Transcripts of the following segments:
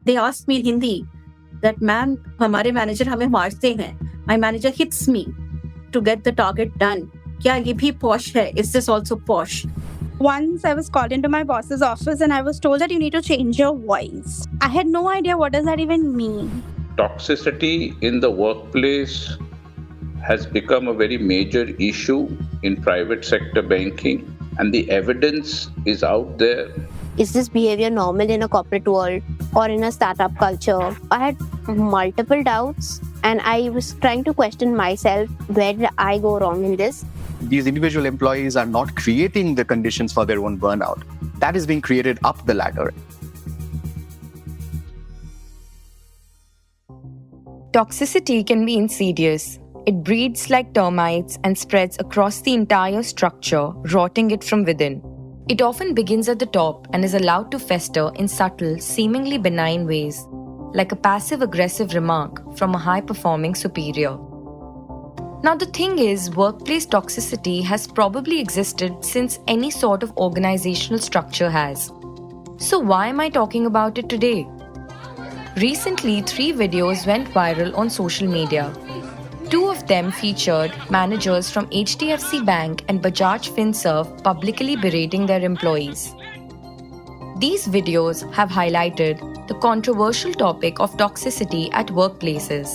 They asked me in Hindi that, ma'am, हमारे manager हमें मारते हैं. My manager hits me to get the target done. क्या ये भी posh है? Is this also posh? Once I was called into my boss's office and I was told that you need to change your voice. I had no idea what does that even mean. Toxicity in the workplace has become a very major issue in private sector banking, and the evidence is out there. Is this behavior normal in a corporate world or in a startup culture? I had multiple doubts and I was trying to question myself, where did I go wrong in this? These individual employees are not creating the conditions for their own burnout. That is being created up the ladder. Toxicity can be insidious. It breeds like termites and spreads across the entire structure, rotting it from within. It often begins at the top and is allowed to fester in subtle, seemingly benign ways, like a passive-aggressive remark from a high-performing superior. Now the thing is, workplace toxicity has probably existed since any sort of organizational structure has. So why am I talking about it today? Recently, 3 videos went viral on social media. 2 of them featured managers from HDFC Bank and Bajaj Finserv publicly berating their employees. These videos have highlighted the controversial topic of toxicity at workplaces.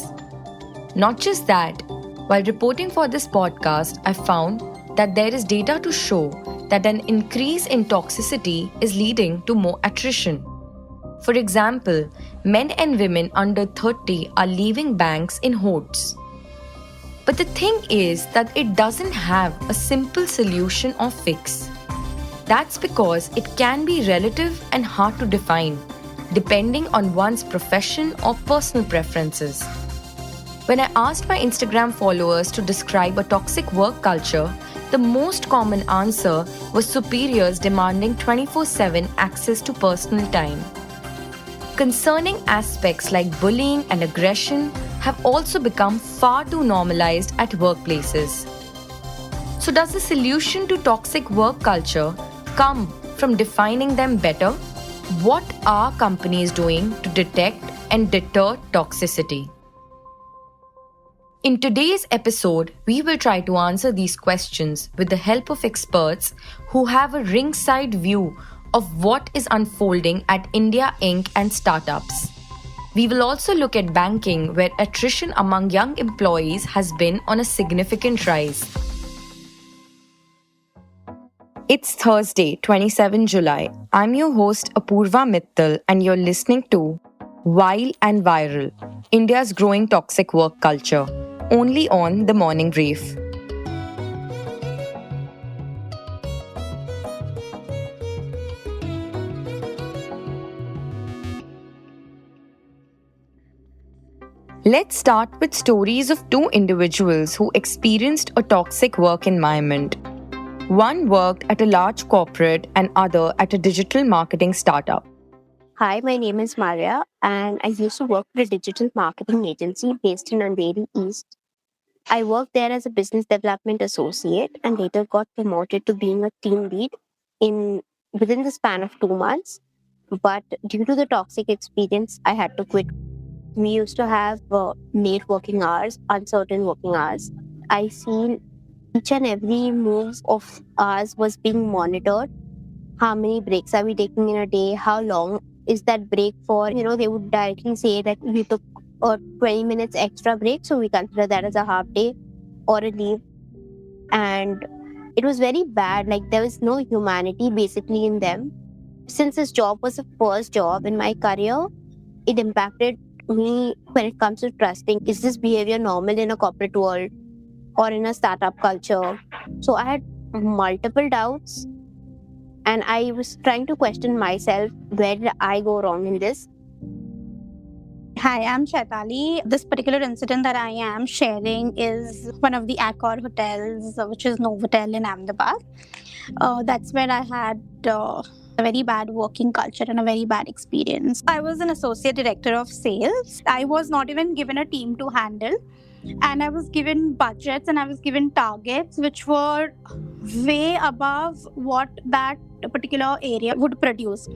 Not just that, while reporting for this podcast, I found that there is data to show that an increase in toxicity is leading to more attrition. For example, men and women under 30 are leaving banks in hordes. But the thing is that it doesn't have a simple solution or fix. That's because it can be relative and hard to define, depending on one's profession or personal preferences. When I asked my Instagram followers to describe a toxic work culture, the most common answer was superiors demanding 24/7 access to personal time. Concerning aspects like bullying and aggression have also become far too normalized at workplaces. So does the solution to toxic work culture come from defining them better? What are companies doing to detect and deter toxicity? In today's episode, we will try to answer these questions with the help of experts who have a ringside view of what is unfolding at India Inc. and startups. We will also look at banking, where attrition among young employees has been on a significant rise. It's Thursday, 27 July. I'm your host, Apurva Mittal, and you're listening to Wild and Viral, India's growing toxic work culture, only on The Morning Brief. Let's start with stories of 2 individuals who experienced a toxic work environment. One worked at a large corporate and other at a digital marketing startup. Hi, my name is Maria and I used to work for a digital marketing agency based in Andheri East. I worked there as a business development associate and later got promoted to being a team lead within the span of 2 months. But due to the toxic experience, I had to quit. We used to have late working hours, uncertain working hours. I feel each and every move of ours was being monitored. How many breaks are we taking in a day? How long is that break for? They would directly say that we took a 20 minutes extra break, so we consider that as a half day or a leave. And it was very bad. Like, there was no humanity basically in them. Since this job was the first job in my career, it impacted me when it comes to trusting. Is this behavior normal in a corporate world or in a startup culture? So I had multiple doubts and I was trying to question myself, where did I go wrong in this? Hi, I'm Chaitali. This particular incident that I am sharing is one of the Accor hotels, which is Novotel in Ahmedabad. That's where I had a very bad working culture and a very bad experience. I was an associate director of sales. I was not even given a team to handle. And I was given budgets and I was given targets which were way above what that particular area would produce.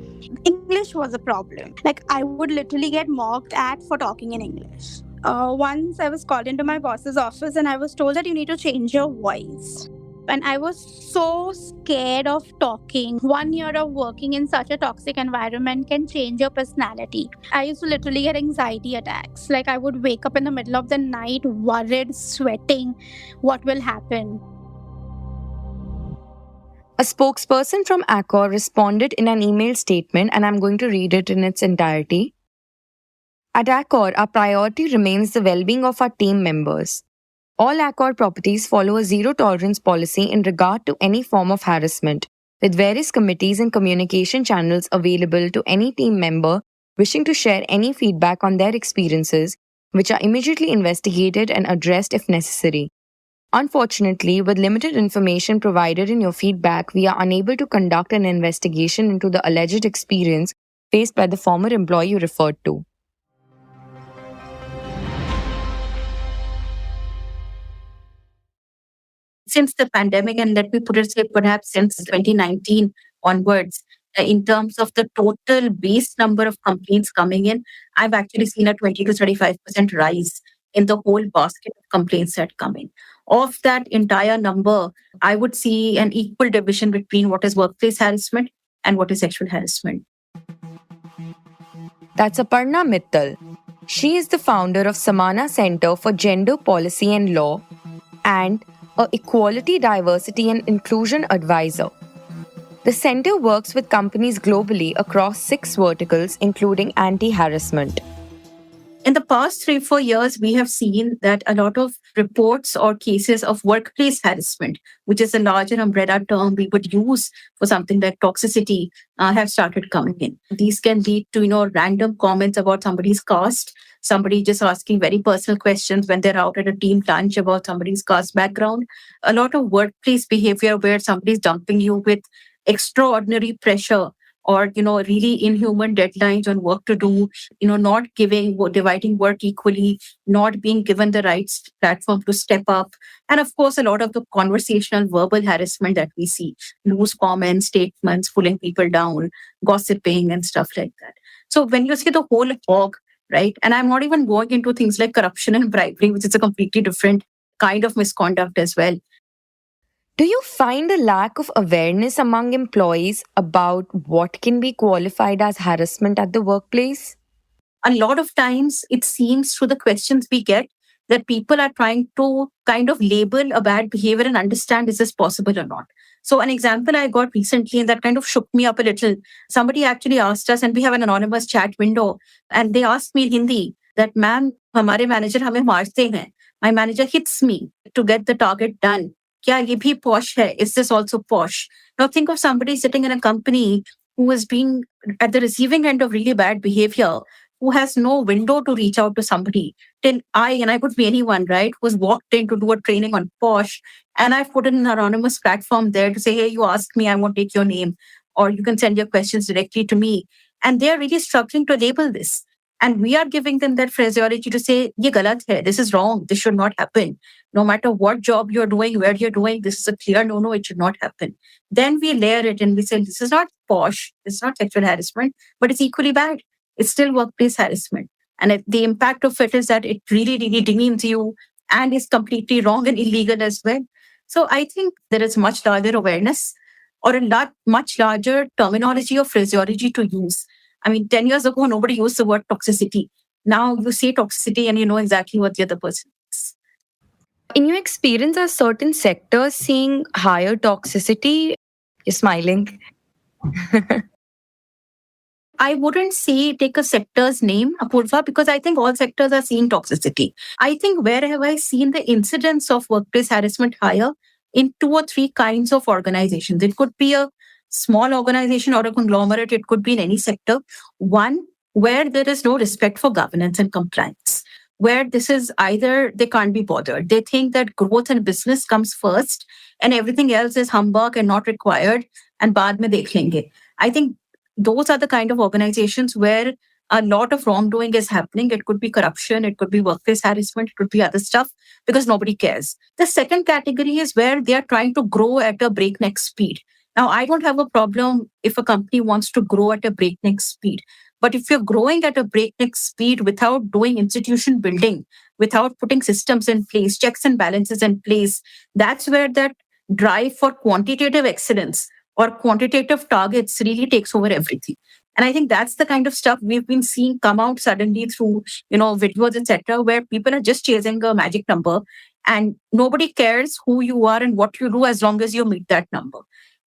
English was a problem. Like, I would literally get mocked at for talking in English. Once I was called into my boss's office and I was told that you need to change your voice. And I was so scared of talking. 1 year of working in such a toxic environment can change your personality. I used to literally get anxiety attacks. Like, I would wake up in the middle of the night, worried, sweating, what will happen. A spokesperson from Accor responded in an email statement, and I'm going to read it in its entirety. At Accor, our priority remains the well-being of our team members. All Accor properties follow a zero-tolerance policy in regard to any form of harassment, with various committees and communication channels available to any team member wishing to share any feedback on their experiences, which are immediately investigated and addressed if necessary. Unfortunately, with limited information provided in your feedback, we are unable to conduct an investigation into the alleged experience faced by the former employee you referred to. Since the pandemic, and let me put it, say perhaps since 2019 onwards, in terms of the total base number of complaints coming in, I've actually seen a 20 to 35% rise in the whole basket of complaints that come in. Of that entire number, I would see an equal division between what is workplace harassment and what is sexual harassment. That's Aparna Mittal. She is the founder of Samana Center for Gender Policy and Law and a Equality, Diversity and Inclusion advisor. The center works with companies globally across 6 verticals, including anti-harassment. In the past 3-4 years, we have seen that a lot of reports or cases of workplace harassment, which is a larger umbrella term we would use for something like toxicity, have started coming in. These can lead to, random comments about somebody's caste, somebody just asking very personal questions when they're out at a team lunch about somebody's caste background. A lot of workplace behavior where somebody's dumping you with extraordinary pressure or, really inhuman deadlines on work to do, not dividing work equally, not being given the right platform to step up. And of course, a lot of the conversational verbal harassment that we see, loose comments, statements, pulling people down, gossiping and stuff like that. So when you see the whole hog, right? And I'm not even going into things like corruption and bribery, which is a completely different kind of misconduct as well. Do you find a lack of awareness among employees about what can be qualified as harassment at the workplace? A lot of times it seems through the questions we get that people are trying to kind of label a bad behavior and understand is this possible or not. So an example I got recently and that kind of shook me up a little. Somebody actually asked us, and we have an anonymous chat window, and they asked me in Hindi that, ma'am, हमारे manager हमें मारते हैं. My manager hits me to get the target done. क्या ये भी posh है? Is this also posh? Now think of somebody sitting in a company who is being at the receiving end of really bad behavior, who has no window to reach out to somebody. Till and I could be anyone, right, who's walked in to do a training on posh, and I've put in an anonymous platform there to say, hey, you ask me, I won't take your name, or you can send your questions directly to me. And they're really struggling to label this. And we are giving them that phraseology to say, ye galat hai, this is wrong, this should not happen. No matter what job you're doing, where you're doing, this is a clear no, it should not happen. Then we layer it and we say, this is not posh, this is not sexual harassment, but it's equally bad. It's still workplace harassment. And the impact of it is that it really, really demeans you and is completely wrong and illegal as well. So I think there is much larger awareness or a much larger terminology or phraseology to use. I mean, 10 years ago, nobody used the word toxicity. Now you say toxicity and you know exactly what the other person is. In your experience, are certain sectors seeing higher toxicity? You're smiling. I wouldn't say take a sector's name, Apurva, because I think all sectors are seeing toxicity. I think where have I seen the incidence of workplace harassment higher? In 2 or 3 kinds of organizations. It could be a small organization or a conglomerate. It could be in any sector. One, where there is no respect for governance and compliance, where this is either they can't be bothered. They think that growth and business comes first and everything else is humbug and not required and baad mein dekh lenge. I think those are the kind of organizations where a lot of wrongdoing is happening. It could be corruption, it could be workplace harassment, it could be other stuff because nobody cares. The second category is where they are trying to grow at a breakneck speed. Now, I don't have a problem if a company wants to grow at a breakneck speed. But if you're growing at a breakneck speed without doing institution building, without putting systems in place, checks and balances in place, that's where that drive for quantitative excellence or quantitative targets really takes over everything. And I think that's the kind of stuff we've been seeing come out suddenly through, videos, etc., where people are just chasing a magic number and nobody cares who you are and what you do as long as you meet that number.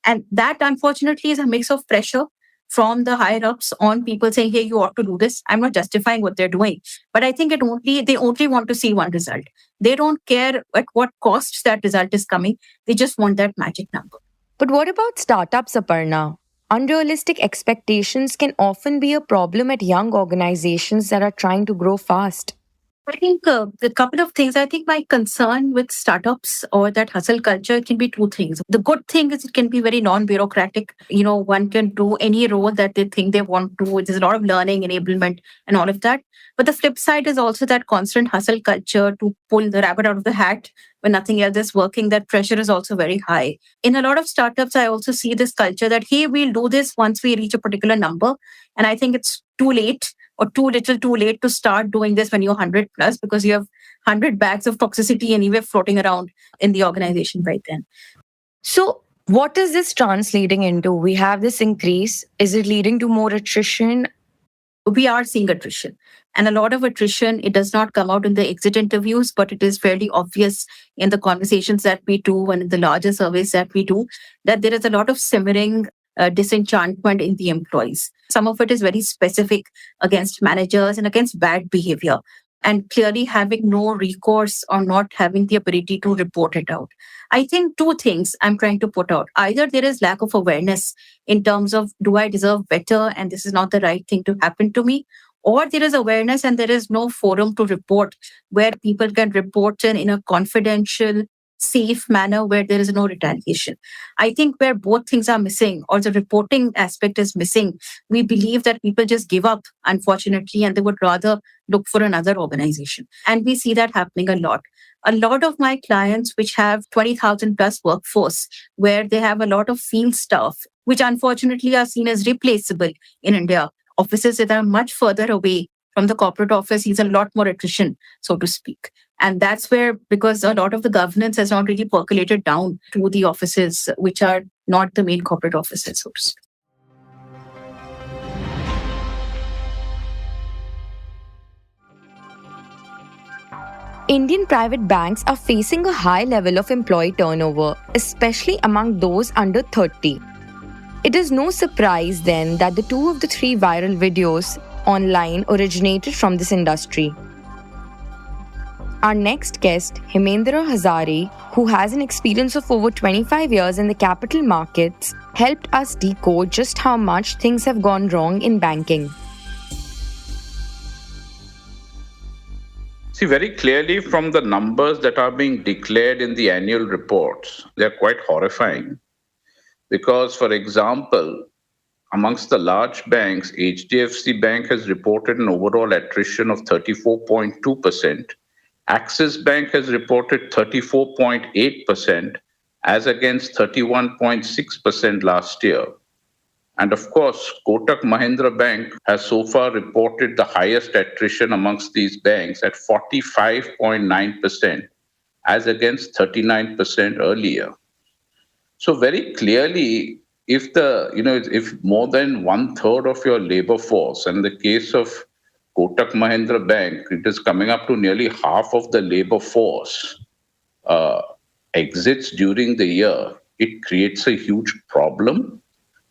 And that, unfortunately, is a mix of pressure from the higher ups on people saying, hey, you ought to do this. I'm not justifying what they're doing, but I think they only want to see one result. They don't care at what costs that result is coming. They just want that magic number. But what about startups, Aparna? Unrealistic expectations can often be a problem at young organizations that are trying to grow fast. I think a couple of things. I think my concern with startups or that hustle culture can be two things. The good thing is it can be very non-bureaucratic. One can do any role that they think they want to. There's a lot of learning, enablement, and all of that. But the flip side is also that constant hustle culture to pull the rabbit out of the hat when nothing else is working. That pressure is also very high. In a lot of startups, I also see this culture that, hey, we'll do this once we reach a particular number. And I think it's too late or too little too late to start doing this when you're 100 plus because you have 100 bags of toxicity anyway floating around in the organization right then. So what is this translating into? We have this increase. Is it leading to more attrition? We are seeing attrition. And a lot of attrition, it does not come out in the exit interviews, but it is fairly obvious in the conversations that we do and in the larger surveys that we do that there is a lot of simmering disenchantment in the employees. Some of it is very specific against managers and against bad behavior, and clearly having no recourse or not having the ability to report it out. I think two things I'm trying to put out. Either there is lack of awareness in terms of, do I deserve better and this is not the right thing to happen to me? Or there is awareness and there is no forum to report where people can report in a confidential, safe manner where there is no retaliation. I think where both things are missing or the reporting aspect is missing, we believe that people just give up, unfortunately, and they would rather look for another organization. And we see that happening a lot. A lot of my clients, which have 20,000 plus workforce, where they have a lot of field staff, which unfortunately are seen as replaceable in India, offices that are much further away from the corporate office, is a lot more attrition, so to speak. And that's where, because a lot of the governance has not really percolated down to the offices, which are not the main corporate offices, so to speak. Indian private banks are facing a high level of employee turnover, especially among those under 30. It is no surprise then that the 2 of the 3 viral videos online originated from this industry. Our next guest, Hemendra Hazare, who has an experience of over 25 years in the capital markets, helped us decode just how much things have gone wrong in banking. See, very clearly from the numbers that are being declared in the annual reports, they're quite horrifying. Because, for example, amongst the large banks, HDFC Bank has reported an overall attrition of 34.2%. Axis Bank has reported 34.8% as against 31.6% last year. And of course, Kotak Mahindra Bank has so far reported the highest attrition amongst these banks at 45.9% as against 39% earlier. So very clearly, if more than 1/3 of your labor force, and in the case of Kotak Mahindra Bank, it is coming up to nearly half of the labor force exits during the year, it creates a huge problem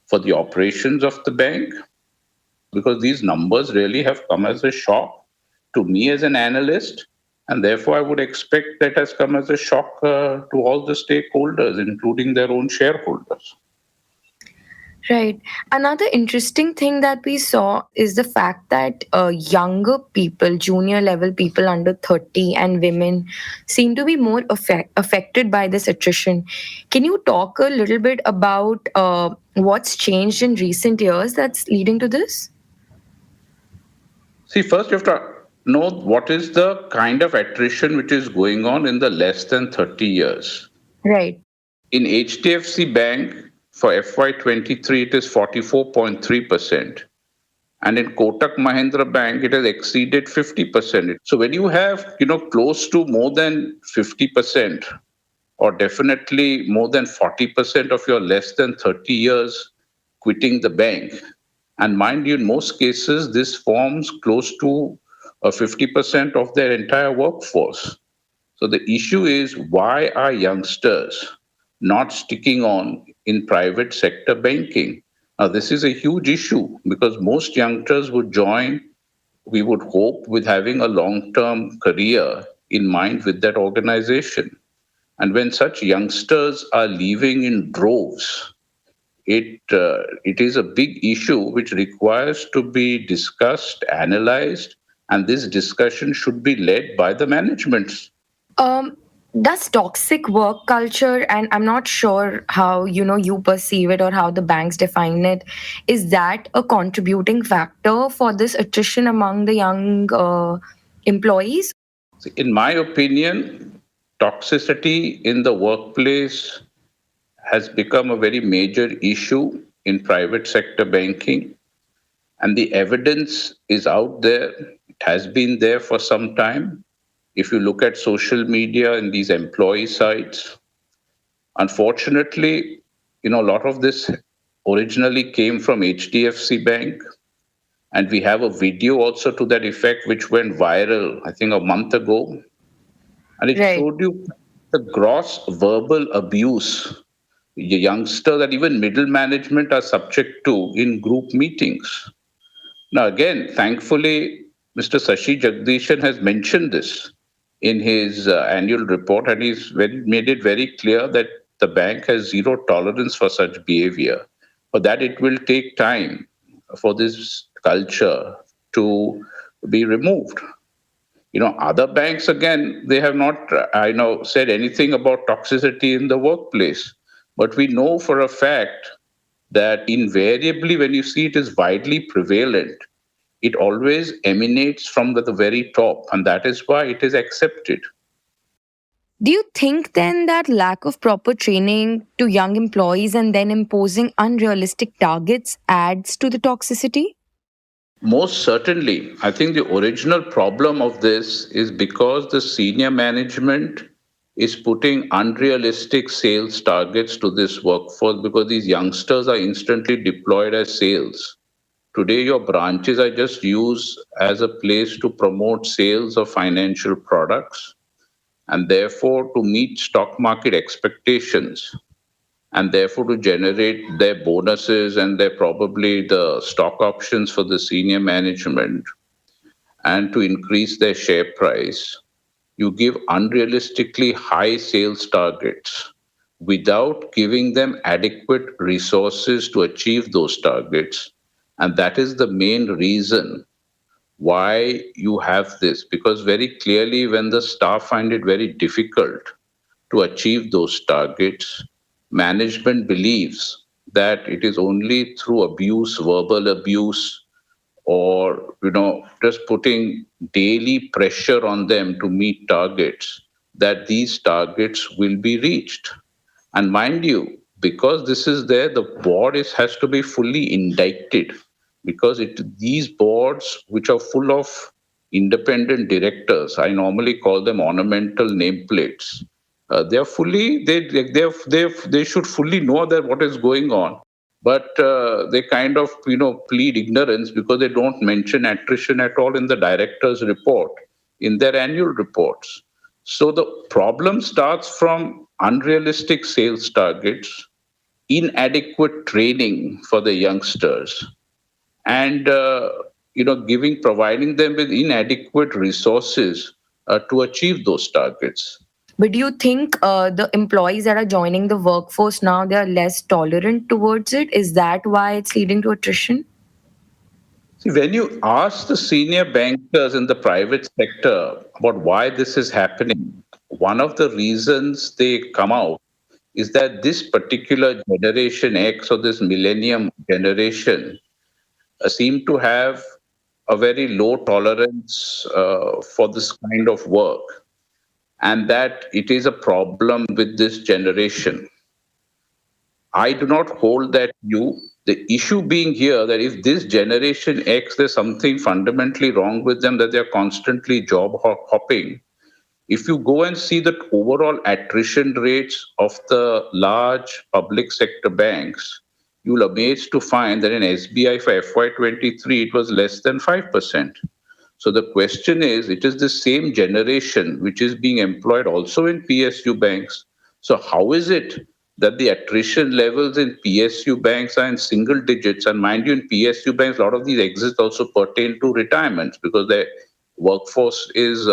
for the operations of the bank, because these numbers really have come as a shock to me as an analyst, and therefore I would expect that has come as a shock to all the stakeholders, including their own shareholders. Right. Another interesting thing that we saw is the fact that younger people, junior level people under 30 and women seem to be more affected by this attrition. Can you talk a little bit about what's changed in recent years that's leading to this? See, first you have to know what is the kind of attrition which is going on in the less than 30 years. Right. In HDFC Bank for FY23, it is 44.3%. And in Kotak Mahindra Bank, it has exceeded 50%. So when you have, close to more than 50%, or definitely more than 40% of your less than 30 years quitting the bank, and mind you, in most cases, this forms close to 50% of their entire workforce. So the issue is, why are youngsters not sticking on in private sector banking? Now, this is a huge issue because most youngsters would join, we would hope, with having a long term career in mind with that organization. And when such youngsters are leaving in droves, it is a big issue which requires to be discussed, analyzed, and this discussion should be led by the management. Um, does toxic work culture, and I'm not sure how you perceive it or how the banks define it, is that a contributing factor for this attrition among the young employees? In my opinion, toxicity in the workplace has become a very major issue in private sector banking, and the evidence is out there. It has been there for some time. If you look at social media and these employee sites, unfortunately, a lot of this originally came from HDFC Bank. And we have a video also to that effect, which went viral, I think, a month ago. And it Right. showed you the gross verbal abuse the youngsters and even middle management are subject to in group meetings. Now, again, thankfully, Mr. Sashi Jagdishan has mentioned this in his annual report, and made it very clear that the bank has zero tolerance for such behavior. For that, it will take time for this culture to be removed. Other banks, again, they have not, said anything about toxicity in the workplace. But we know for a fact that invariably, when you see it is widely prevalent, it always emanates from the very top, and that is why it is accepted. Do you think then that lack of proper training to young employees and then imposing unrealistic targets adds to the toxicity? Most certainly, I think the original problem of this is because the senior management is putting unrealistic sales targets to this workforce because these youngsters are instantly deployed as sales. Today, your branches are just used as a place to promote sales of financial products and therefore to meet stock market expectations and therefore to generate their bonuses and their probably the stock options for the senior management and to increase their share price. You give unrealistically high sales targets without giving them adequate resources to achieve those targets. And that is the main reason why you have this, because very clearly, when the staff find it very difficult to achieve those targets, management believes that it is only through abuse, verbal abuse, or just putting daily pressure on them to meet targets that these targets will be reached. And mind you, because this is there, the board has to be fully indicted because these boards, which are full of independent directors, I normally call them ornamental nameplates. They are fully they should fully know that what is going on, but they kind of plead ignorance because they don't mention attrition at all in the director's report, in their annual reports. So the problem starts from unrealistic sales targets, inadequate training for the youngsters, and providing them with inadequate resources to achieve those targets. But do you think the employees that are joining the workforce now, they are less tolerant towards it? Is that why it's leading to attrition? See, when you ask the senior bankers in the private sector about why this is happening, one of the reasons they come out is that this particular generation X or this millennium generation seem to have a very low tolerance for this kind of work, and that it is a problem with this generation. I do not hold that view. The issue being here that if this generation X, there's something fundamentally wrong with them, that they're constantly hopping. If you go and see the overall attrition rates of the large public sector banks, you'll amazed to find that in SBI for FY23, it was less than 5%. So the question is, it is the same generation which is being employed also in PSU banks. So how is it that the attrition levels in PSU banks are in single digits? And mind you, in PSU banks, a lot of these exits also pertain to retirements because their workforce is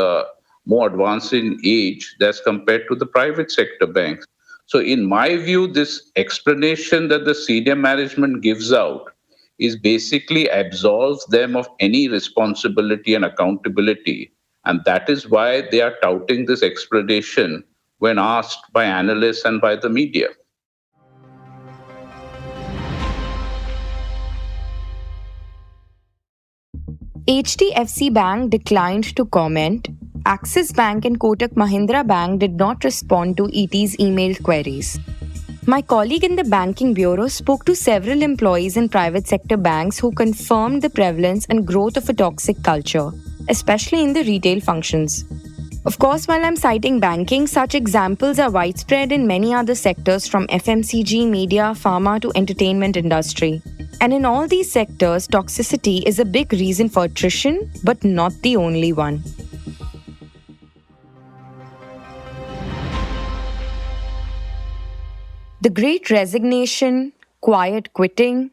more advanced in age as compared to the private sector banks. So in my view, this explanation that the senior management gives out is basically absolves them of any responsibility and accountability. And that is why they are touting this explanation when asked by analysts and by the media. HDFC Bank declined to comment. Axis Bank and Kotak Mahindra Bank did not respond to ET's emailed queries. My colleague in the banking bureau spoke to several employees in private sector banks who confirmed the prevalence and growth of a toxic culture, especially in the retail functions. Of course, while I'm citing banking, such examples are widespread in many other sectors from FMCG, media, pharma to entertainment industry. And in all these sectors, toxicity is a big reason for attrition, but not the only one. The Great Resignation, quiet quitting.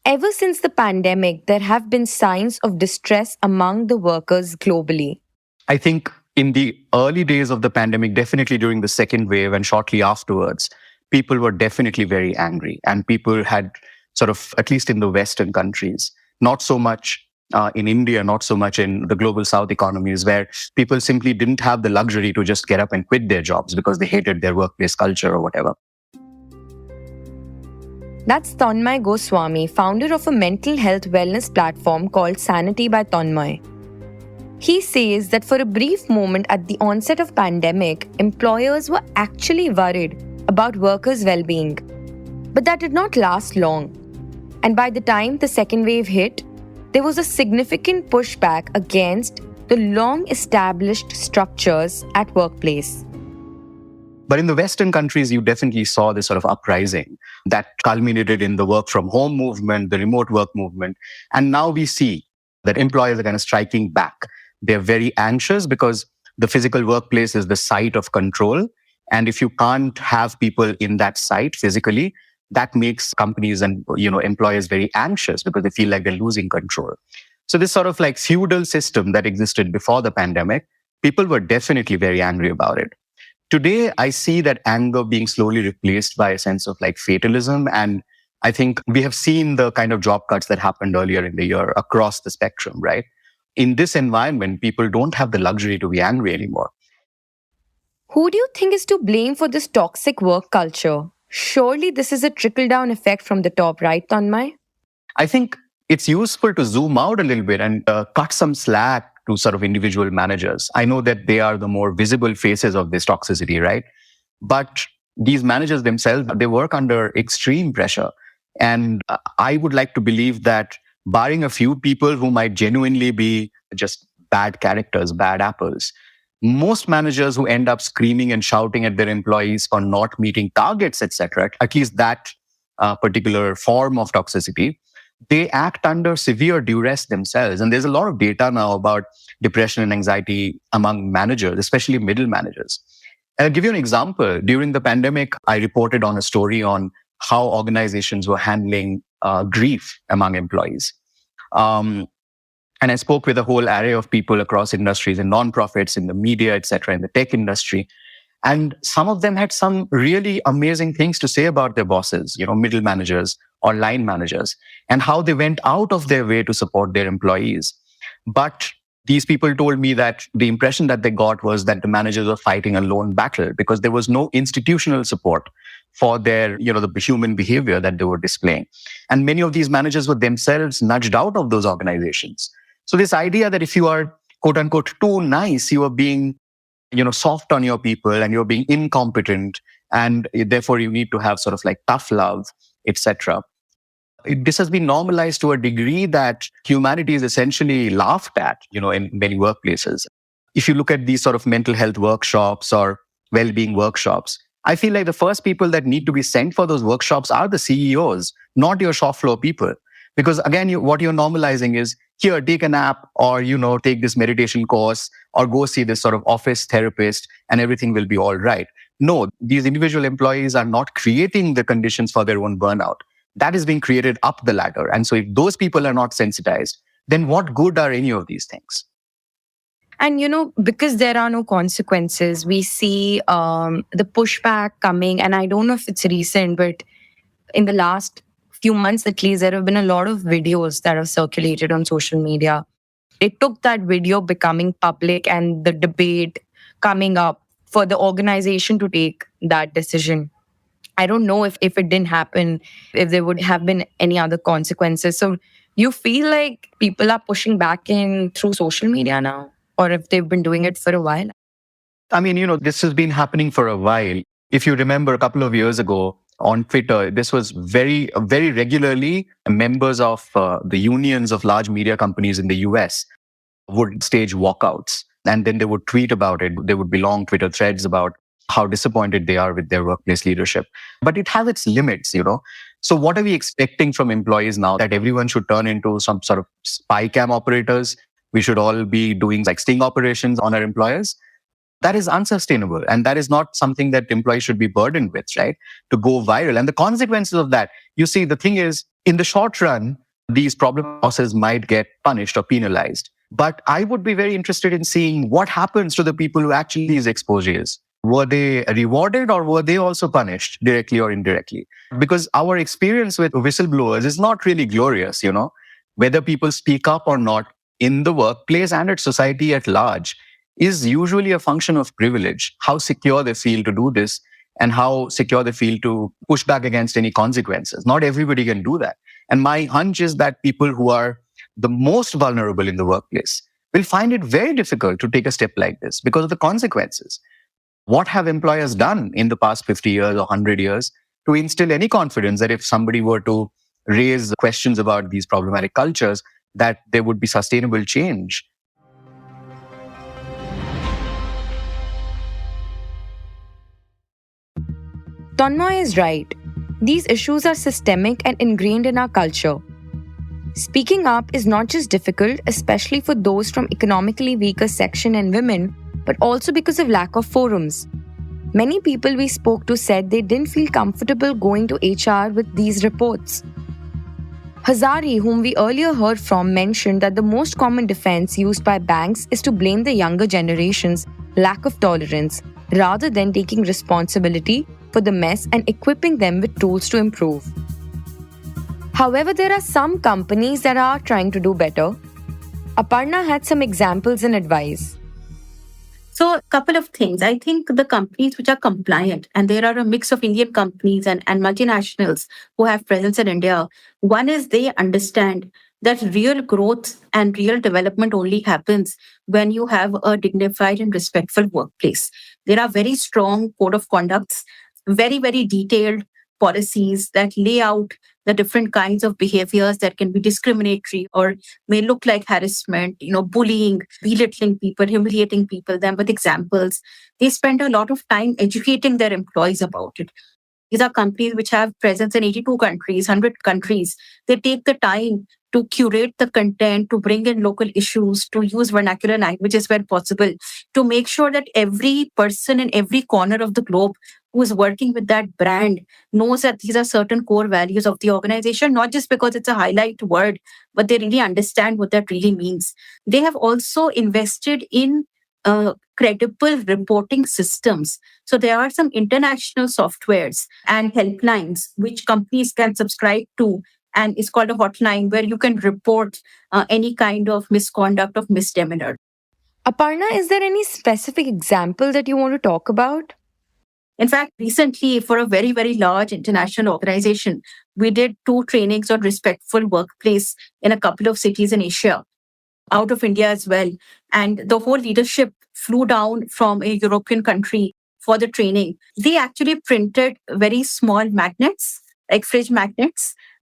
Ever since the pandemic, there have been signs of distress among the workers globally. I think in the early days of the pandemic, definitely during the second wave and shortly afterwards, people were definitely very angry. And people had sort of, at least in the Western countries, not so much in India, not so much in the global South economies, where people simply didn't have the luxury to just get up and quit their jobs because they hated their workplace culture or whatever. That's Tanmay Goswami, founder of a mental health wellness platform called Sanity by Tanmay. He says that for a brief moment at the onset of pandemic, employers were actually worried about workers' well-being. But that did not last long. And by the time the second wave hit, there was a significant pushback against the long-established structures at workplace. But in the Western countries, you definitely saw this sort of uprising that culminated in the work from home movement, the remote work movement. And now we see that employers are kind of striking back. They're very anxious because the physical workplace is the site of control. And if you can't have people in that site physically, that makes companies and employers very anxious because they feel like they're losing control. So this sort of like feudal system that existed before the pandemic, people were definitely very angry about it. Today, I see that anger being slowly replaced by a sense of like fatalism. And I think we have seen the kind of job cuts that happened earlier in the year across the spectrum, right? In this environment, people don't have the luxury to be angry anymore. Who do you think is to blame for this toxic work culture? Surely this is a trickle-down effect from the top, right, Tanmay? I think it's useful to zoom out a little bit and cut some slack to sort of individual managers. I know that they are the more visible faces of this toxicity, right? But these managers themselves, they work under extreme pressure. And I would like to believe that barring a few people who might genuinely be just bad characters, bad apples, most managers who end up screaming and shouting at their employees for not meeting targets, etc., at least that particular form of toxicity, they act under severe duress themselves. And there's a lot of data now about depression and anxiety among managers, especially middle managers. And I'll give you an example. During the pandemic, I reported on a story on how organizations were handling grief among employees. And I spoke with a whole array of people across industries, in nonprofits, in the media, etc., in the tech industry. And some of them had some really amazing things to say about their bosses, middle managers or line managers, and how they went out of their way to support their employees. But these people told me that the impression that they got was that the managers were fighting a lone battle because there was no institutional support for their, the human behavior that they were displaying. And many of these managers were themselves nudged out of those organizations So this idea that if you are quote unquote too nice, you are being, soft on your people and you're being incompetent, and therefore you need to have sort of like tough love, etc. This has been normalized to a degree that humanity is essentially laughed at, in many workplaces. If you look at these sort of mental health workshops or well-being workshops, I feel like the first people that need to be sent for those workshops are the CEOs, not your shop floor people. Because again, what you're normalizing is, here, take a nap, or, take this meditation course, or go see this sort of office therapist, and everything will be all right. No, these individual employees are not creating the conditions for their own burnout. That is being created up the ladder. And so if those people are not sensitized, then what good are any of these things? And, because there are no consequences, we see the pushback coming. And I don't know if it's recent, but in the last few months, at least, there have been a lot of videos that have circulated on social media. It took that video becoming public and the debate coming up for the organization to take that decision. I don't know if it didn't happen, if there would have been any other consequences. So you feel like people are pushing back in through social media now, or if they've been doing it for a while? I mean, this has been happening for a while. If you remember a couple of years ago on Twitter, this was very, very regularly members of the unions of large media companies in the US would stage walkouts. And then they would tweet about it. There would be long Twitter threads about how disappointed they are with their workplace leadership. But it has its limits, So what are we expecting from employees now? That everyone should turn into some sort of spy cam operators? We should all be doing like sting operations on our employers? That is unsustainable. And that is not something that employees should be burdened with, right? To go viral. And the consequences of that, you see, the thing is, in the short run, these problem bosses might get punished or penalized. But I would be very interested in seeing what happens to the people who actually these exposures. Were they rewarded, or were they also punished directly or indirectly? Because our experience with whistleblowers is not really glorious, Whether people speak up or not in the workplace and at society at large is usually a function of privilege, how secure they feel to do this and how secure they feel to push back against any consequences. Not everybody can do that. And my hunch is that people who are the most vulnerable in the workplace will find it very difficult to take a step like this because of the consequences. What have employers done in the past 50 years or 100 years to instill any confidence that if somebody were to raise questions about these problematic cultures, that there would be sustainable change? Tanmay is right. These issues are systemic and ingrained in our culture. Speaking up is not just difficult, especially for those from economically weaker section and women, but also because of lack of forums. Many people we spoke to said they didn't feel comfortable going to HR with these reports. Hazari, whom we earlier heard from, mentioned that the most common defense used by banks is to blame the younger generation's lack of tolerance, rather than taking responsibility for the mess and equipping them with tools to improve. However, there are some companies that are trying to do better. Aparna had some examples and advice. So a couple of things. I think the companies which are compliant, and there are a mix of Indian companies and multinationals who have presence in India. One is they understand that real growth and real development only happens when you have a dignified and respectful workplace. There are very strong code of conducts, very, very detailed policies that lay out the different kinds of behaviors that can be discriminatory or may look like harassment, bullying, belittling people, humiliating people, them with examples. They spend a lot of time educating their employees about it. These are companies which have presence in 82 countries, 100 countries. They take the time to curate the content, to bring in local issues, to use vernacular languages where possible, to make sure that every person in every corner of the globe who is working with that brand knows that these are certain core values of the organization, not just because it's a highlight word, but they really understand what that really means. They have also invested in credible reporting systems. So there are some international softwares and helplines which companies can subscribe to, and it's called a hotline where you can report any kind of misconduct of misdemeanor. Aparna, is there any specific example that you want to talk about? In fact, recently for a very, very large international organization, we did 2 trainings on respectful workplace in a couple of cities in Asia. out of India as well. And the whole leadership flew down from a European country for the training. They actually printed very small magnets, like fridge magnets,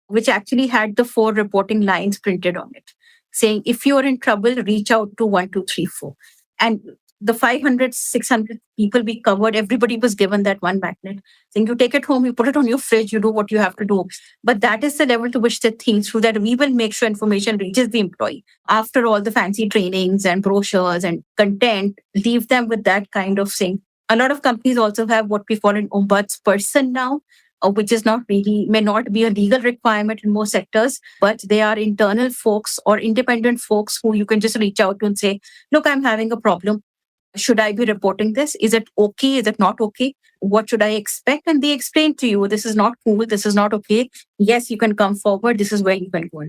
which actually had the 4 reporting lines printed on it, saying, if you're in trouble, reach out to 1234. And the 500, 600 people we covered, everybody was given that one magnet. Saying, you take it home, you put it on your fridge, you do what you have to do. But that is the level to which they think through, that we will make sure information reaches the employee. After all the fancy trainings and brochures and content, leave them with that kind of thing. A lot of companies also have what we call an ombudsperson now, which is not really, may not be a legal requirement in most sectors, but they are internal folks or independent folks who you can just reach out to and say, look, I'm having a problem. Should I be reporting this? Is it okay? Is it not okay? What should I expect? And they explain to you, this is not cool. This is not okay. Yes, you can come forward. This is where you can go.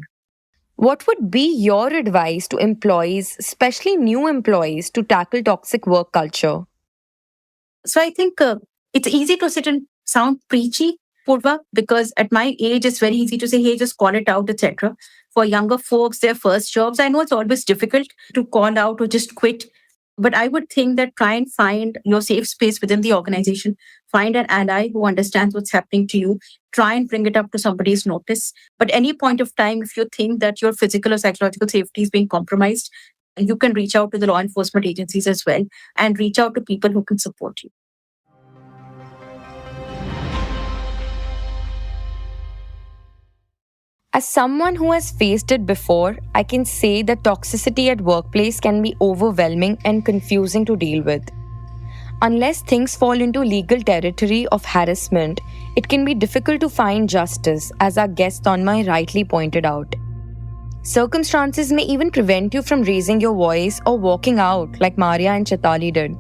What would be your advice to employees, especially new employees, to tackle toxic work culture? So I think it's easy to sit and sound preachy, Purva, because at my age, it's very easy to say, hey, just call it out, etc. For younger folks, their first jobs, I know it's always difficult to call out or just quit. But I would think that try and find your safe space within the organization. Find an ally who understands what's happening to you. Try and bring it up to somebody's notice. But any point of time, if you think that your physical or psychological safety is being compromised, you can reach out to the law enforcement agencies as well and reach out to people who can support you. As someone who has faced it before, I can say that toxicity at workplace can be overwhelming and confusing to deal with. Unless things fall into legal territory of harassment, it can be difficult to find justice, as our guest Tanmay rightly pointed out. Circumstances may even prevent you from raising your voice or walking out like Maria and Chaitali did.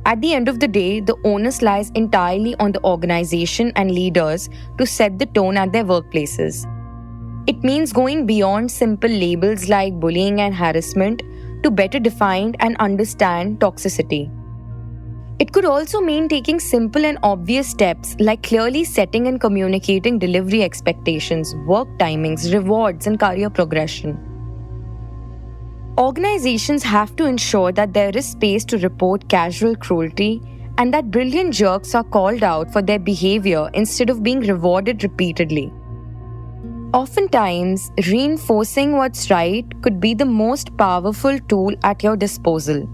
At the end of the day, the onus lies entirely on the organization and leaders to set the tone at their workplaces. It means going beyond simple labels like bullying and harassment to better define and understand toxicity. It could also mean taking simple and obvious steps like clearly setting and communicating delivery expectations, work timings, rewards, and career progression. Organizations have to ensure that there is space to report casual cruelty and that brilliant jerks are called out for their behavior instead of being rewarded repeatedly. Oftentimes, reinforcing what's right could be the most powerful tool at your disposal.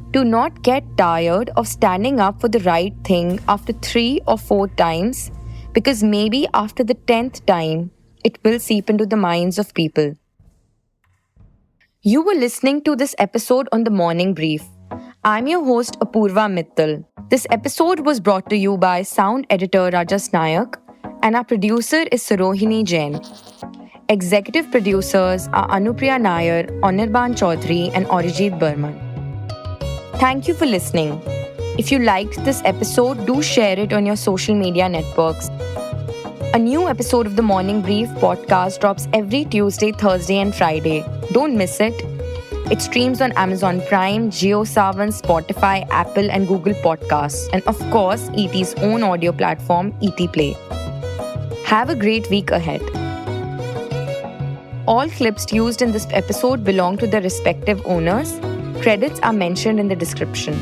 Do not get tired of standing up for the right thing after 3 or 4 times, because maybe after the 10th time, it will seep into the minds of people. You were listening to this episode on The Morning Brief. I'm your host, Apurva Mittal. This episode was brought to you by sound editor Rajas Nayak, and our producer is Sarohini Jain. Executive producers are Anupriya Nair, Anirban Chaudhary, and Arijit Burman. Thank you for listening. If you liked this episode, do share it on your social media networks. A new episode of The Morning Brief podcast drops every Tuesday, Thursday, and Friday. Don't miss it. It streams on Amazon Prime, JioSaavn, Spotify, Apple, and Google Podcasts, and of course, ET's own audio platform, ET Play. Have a great week ahead. All clips used in this episode belong to their respective owners. Credits are mentioned in the description.